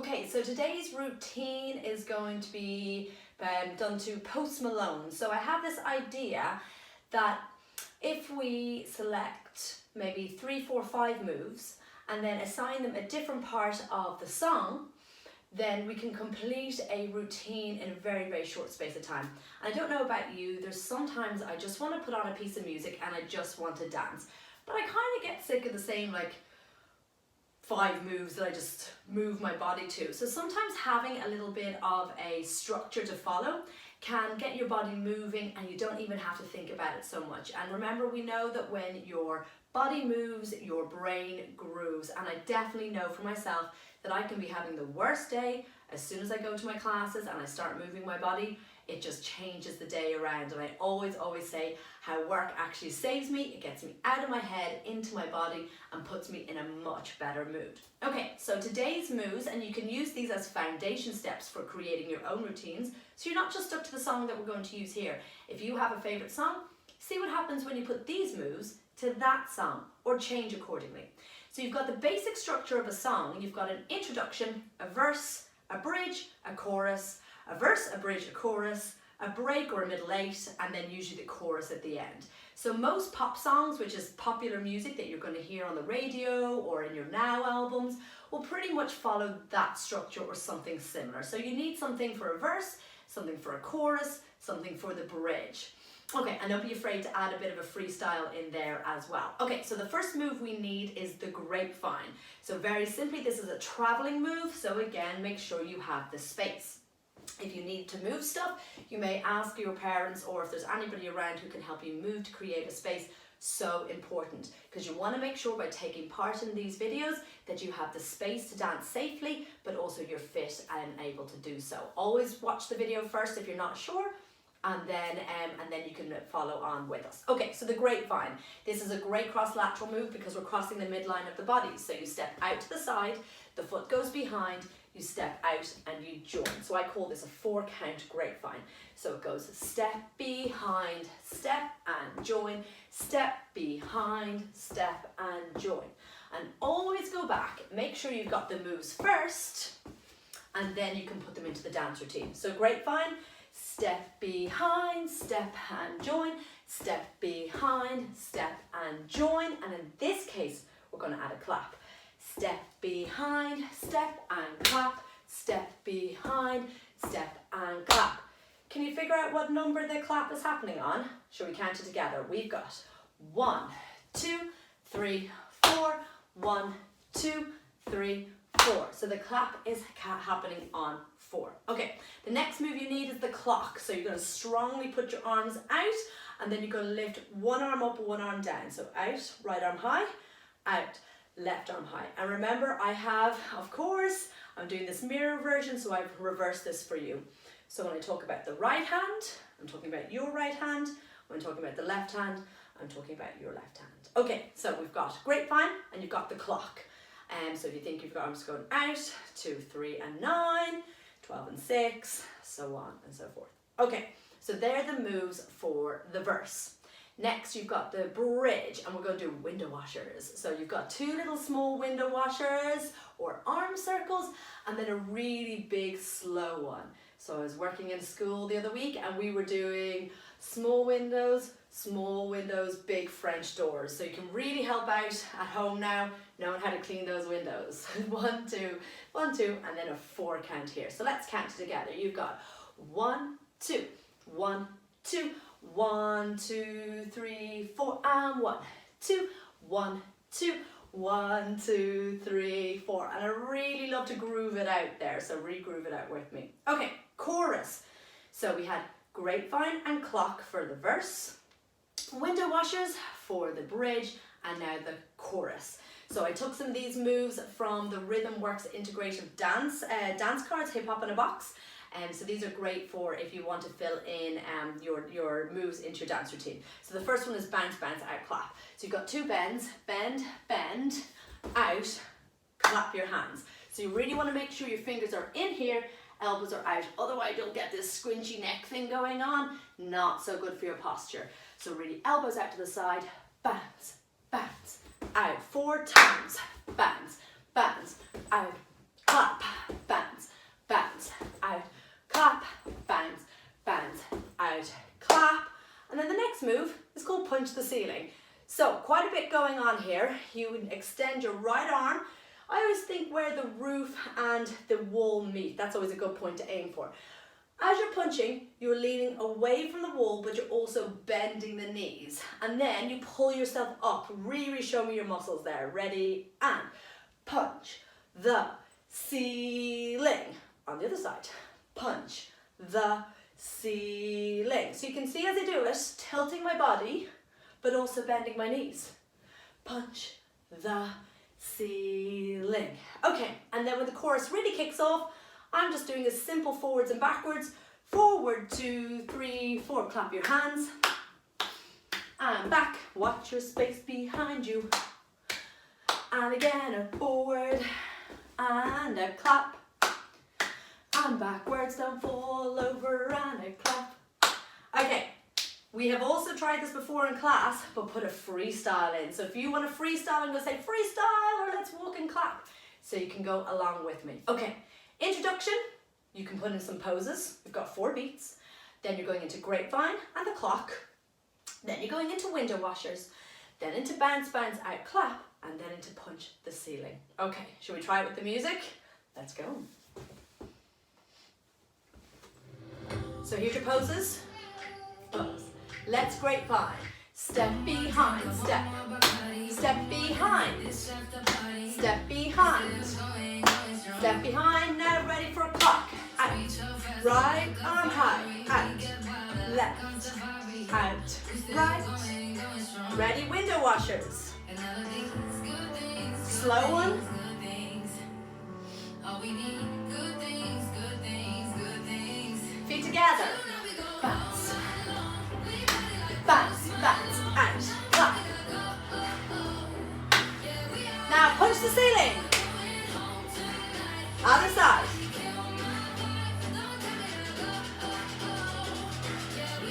Okay, so today's routine is going to be done to Post Malone. So I have this idea that if we select maybe 3, 4, 5 moves and then assign them a different part of the song, then we can complete a routine in a very, very short space of time. And I don't know about you, there's sometimes I just want to put on a piece of music and I just want to dance. But I kind of get sick of the same 5 moves that I just move my body to. So sometimes having a little bit of a structure to follow can get your body moving and you don't even have to think about it so much. And remember, we know that when your body moves, your brain grooves. And I definitely know for myself that I can be having the worst day. As soon as I go to my classes and I start moving my body, it just changes the day around. And I always say how work actually saves me. It gets me out of my head, into my body, and puts me in a much better mood. Okay, so today's moves, and you can use these as foundation steps for creating your own routines. So you're not just stuck to the song that we're going to use here. If you have a favorite song, see what happens when you put these moves to that song, or change accordingly. So you've got the basic structure of a song. You've got an introduction, a verse, a bridge, a chorus, a verse, a bridge, a chorus, a break or a middle 8, and then usually the chorus at the end. So most pop songs, which is popular music that you're going to hear on the radio or in your Now albums, will pretty much follow that structure or something similar. So you need something for a verse, something for a chorus, something for the bridge. Okay, and don't be afraid to add a bit of a freestyle in there as well. Okay, so the first move we need is the grapevine. So very simply, this is a traveling move. So again, make sure you have the space. If you need to move stuff, you may ask your parents or if there's anybody around who can help you move to create a space. So important, because you want to make sure by taking part in these videos that you have the space to dance safely, but also you're fit and able to do so. Always watch the video first if you're not sure, and then you can follow on with us. Okay, so the grapevine. This is a great cross-lateral move because we're crossing the midline of the body. So you step out to the side, the foot goes behind, you step out and you join. So I call this a 4-count grapevine. So it goes step behind, step and join, step behind, step and join. And always go back. Make sure you've got the moves first, and then you can put them into the dance routine. So grapevine, step behind, step and join, step behind, step and join. And in this case, we're going to add a clap. Step behind, step and clap, step behind, step and clap. Can you figure out what number the clap is happening on? Shall we count it together? We've got 1, 2, 3, 4, 1, 2, 3, 4. So the clap is happening on 4. Okay, the next move you need is the clock. So you're going to strongly put your arms out, and then you're going to lift one arm up, one arm down. So out, right arm high, out, left arm high. And remember, I have, of course, I'm doing this mirror version, so I've reversed this for you. So when I talk about the right hand, I'm talking about your right hand. When I'm talking about the left hand, I'm talking about your left hand. Okay, so we've got grapevine and you've got the clock. So if you think you've got arms going out, 2, 3 and 9, 12 and 6, so on and so forth. Okay, so they're the moves for the verse. Next, you've got the bridge, and we're going to do window washers. So you've got 2 little small window washers or arm circles, and then a really big slow one. So I was working in school the other week, and we were doing small windows, big French doors. So you can really help out at home now, knowing how to clean those windows. 1, 2, 1, 2, and then a 4 count here. So let's count it together. You've got 1, 2, 1, 2, 1, 2, 3, 4, and 1, 2, 1, 2, 1, 2, 3, 4. And I really love to groove it out there, so re-groove it out with me. Okay, chorus. So we had grapevine and clock for the verse, window washers for the bridge, and now the chorus. So I took some of these moves from the Rhythm Works Integrative Dance cards, Hip Hop in a Box. So these are great for if you want to fill in your moves into your dance routine. So the first one is bounce, bounce, out, clap. So you've got 2 bends, bend, bend, out, clap your hands. So you really want to make sure your fingers are in here, elbows are out. Otherwise you'll get this squinchy neck thing going on. Not so good for your posture. So really elbows out to the side, bounce, bounce, out. 4 times, bounce, bounce, out, clap, bounce. punch the ceiling. So quite a bit going on here. You would extend your right arm. I always think where the roof and the wall meet. That's always a good point to aim for. As you're punching, you're leaning away from the wall, but you're also bending the knees. And then you pull yourself up. Really show me your muscles there. Ready, and punch the ceiling. On the other side, punch the ceiling. So you can see as I do it, tilting my body, but also bending my knees. Punch the ceiling. Okay, and then when the chorus really kicks off, I'm just doing a simple forwards and backwards. Forward, 2, 3, 4. Clap your hands. And back. Watch your space behind you. And again, a forward and a clap. And backwards, don't fall over, and a clap. Okay, we have also tried this before in class, but put a freestyle in. So if you want to freestyle, I'm going to say freestyle, or let's walk and clap. So you can go along with me. Okay, introduction, you can put in some poses. We've got 4 beats. Then you're going into grapevine and the clock. Then you're going into window washers. Then into bounce, bounce, out, clap. And then into punch the ceiling. Okay, should we try it with the music? Let's go. So here's your poses. Pose. Let's grapevine. Step behind, step. Step behind. Step behind. Step behind, now ready for a clock. Out. Right arm high. Out. Left. Out. Right. Ready, window washers. Slow one. Feet together. Bounce. Bounce, bounce, out, clap. Now punch the ceiling. Other side.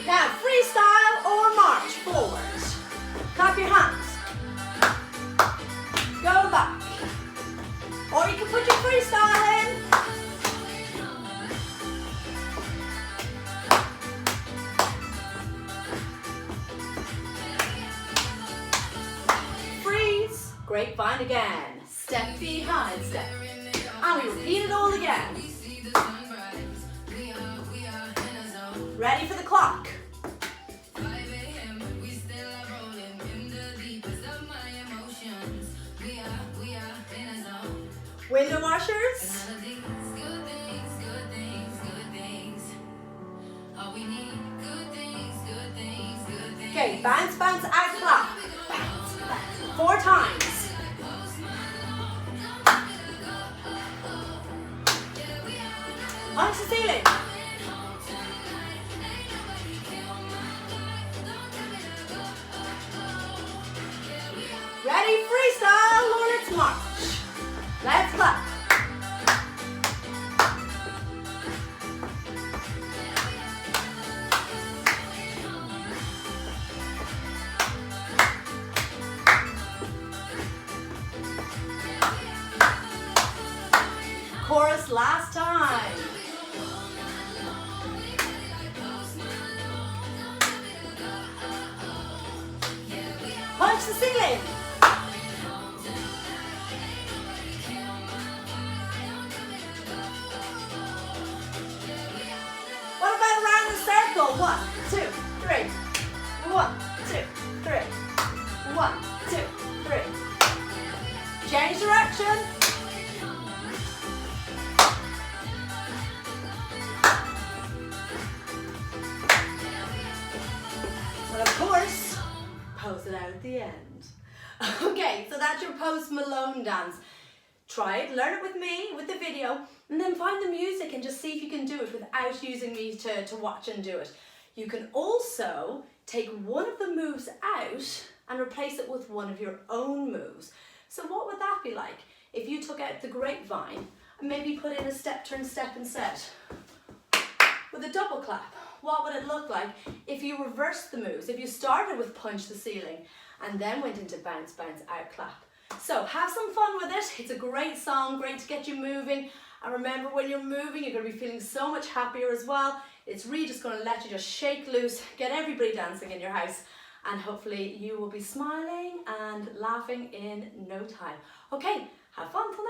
Now freestyle or march forward. Clap your hands. Go back. Or you can put your freestyle in. Freeze. Grapevine again. Step behind step. And we repeat it all again. Ready for the clock. Window washers. Okay, bounce, bounce, out, clap. Bounce, bounce. 4 times. Punch the ceiling. Ready, freestyle, or let's march. Let's clap. Chorus last time. Punch the ceiling. What about around the circle? 1, 2, 3. 1, 2, 3. 1, 2, 3. Change direction. And of course, pose it out at the end. Okay, so that's your Post Malone dance. Try it, learn it with me, with the video, and then find the music and just see if you can do it without using me to watch and do it. You can also take one of the moves out and replace it with one of your own moves. So what would that be like if you took out the grapevine and maybe put in a step, turn, step and set with a double clap? What would it look like if you reversed the moves? If you started with punch the ceiling and then went into bounce, bounce, out, clap. So have some fun with it. It's a great song, great to get you moving. And remember, when you're moving, you're going to be feeling so much happier as well. It's really just going to let you just shake loose, get everybody dancing in your house. and hopefully you will be smiling and laughing in no time. Okay, have fun till